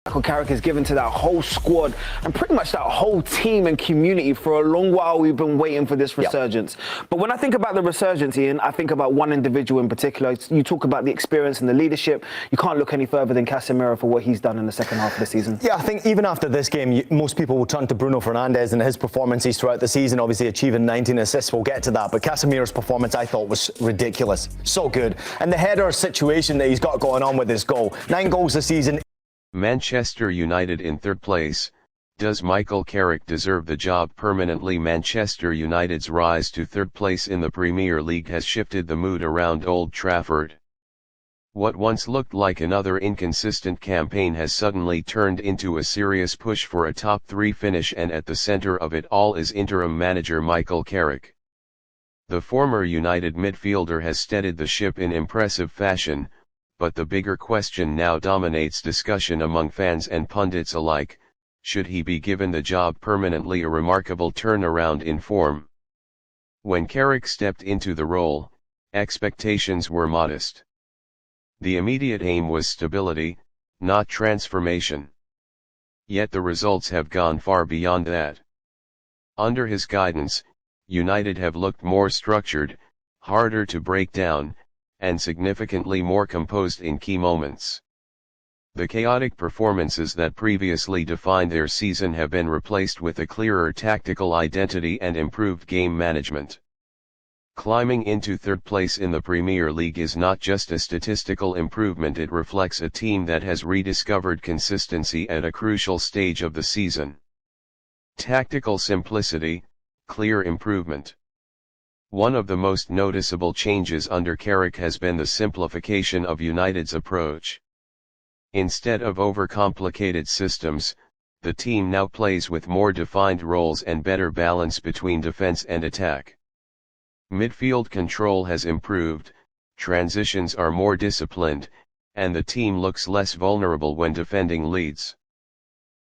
Michael Carrick has given to that whole squad and pretty much that whole team and community. For a long while we've been waiting for this resurgence. But when I think about the resurgence, Ian, I think about one individual in particular. You talk about the experience and the leadership. You can't look any further than Casemiro for what he's done in the second half of the season. Yeah, I think even after this game, most people will turn to Bruno Fernandes and his performances throughout the season, obviously achieving 19 assists. We'll get to that. But Casemiro's performance, I thought, was ridiculous. So good. And the header situation that he's got going on with his goal. 9 goals this season. Manchester United in third place. Does Michael Carrick deserve the job permanently? Manchester United's rise to third place in the Premier League has shifted the mood around Old Trafford. What once looked like another inconsistent campaign has suddenly turned into a serious push for a top 3 finish, and at the centre of it all is interim manager Michael Carrick. The former United midfielder has steadied the ship in impressive fashion, but the bigger question now dominates discussion among fans and pundits alike: should he be given the job permanently? A remarkable turnaround in form. When Carrick stepped into the role, expectations were modest. The immediate aim was stability, not transformation. Yet the results have gone far beyond that. Under his guidance, United have looked more structured, harder to break down, and significantly more composed in key moments. The chaotic performances that previously defined their season have been replaced with a clearer tactical identity and improved game management. Climbing into third place in the Premier League is not just a statistical improvement, it reflects a team that has rediscovered consistency at a crucial stage of the season. Tactical simplicity, clear improvement. One of the most noticeable changes under Carrick has been the simplification of United's approach. Instead of overcomplicated systems, the team now plays with more defined roles and better balance between defense and attack. Midfield control has improved, transitions are more disciplined, and the team looks less vulnerable when defending leads.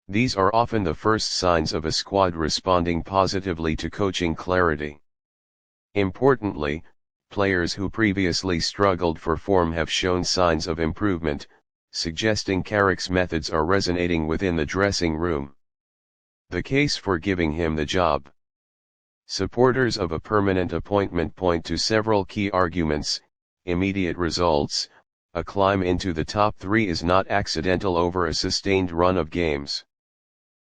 These are often the first signs of a squad responding positively to coaching clarity. Importantly, players who previously struggled for form have shown signs of improvement, suggesting Carrick's methods are resonating within the dressing room. The case for giving him the job. Supporters of a permanent appointment point to several key arguments: immediate results. A climb into the top 3 is not accidental over a sustained run of games.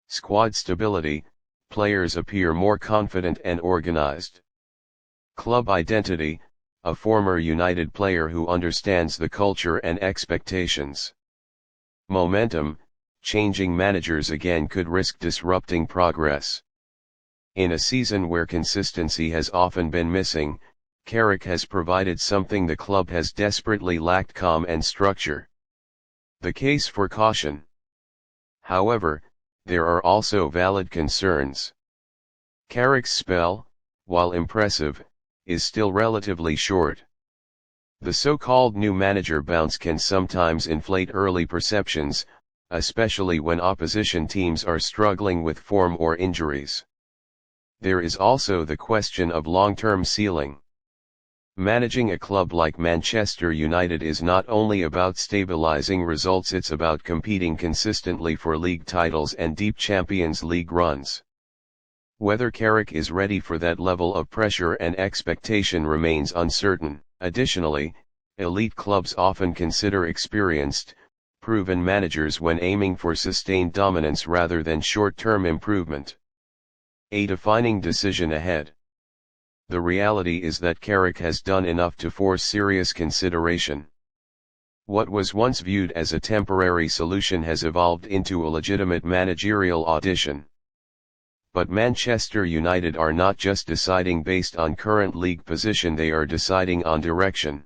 Squad stability. Players appear more confident and organized. Club identity. A former United player who understands the culture and expectations. Momentum. Changing managers again could risk disrupting progress. In a season where consistency has often been missing, Carrick has provided something the club has desperately lacked: calm and structure. The case for caution. However, there are also valid concerns. Carrick's spell, while impressive, is still relatively short. The so-called new manager bounce can sometimes inflate early perceptions, especially when opposition teams are struggling with form or injuries. There is also the question of long-term ceiling. Managing a club like Manchester United is not only about stabilizing results, it's about competing consistently for league titles and deep Champions League runs. Whether Carrick is ready for that level of pressure and expectation remains uncertain. Additionally, elite clubs often consider experienced, proven managers when aiming for sustained dominance rather than short-term improvement. A defining decision ahead. The reality is that Carrick has done enough to force serious consideration. What was once viewed as a temporary solution has evolved into a legitimate managerial audition. But Manchester United are not just deciding based on current league position, they are deciding on direction.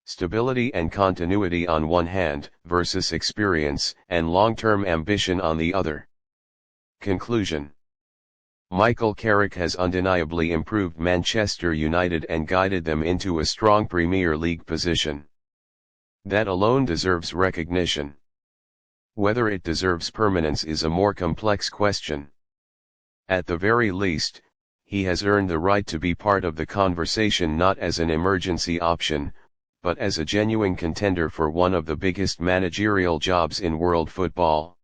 Stability and continuity on one hand, versus experience and long-term ambition on the other. Conclusion. Michael Carrick has undeniably improved Manchester United and guided them into a strong Premier League position. That alone deserves recognition. Whether it deserves permanence is a more complex question. At the very least, he has earned the right to be part of the conversation, not as an emergency option, but as a genuine contender for one of the biggest managerial jobs in world football.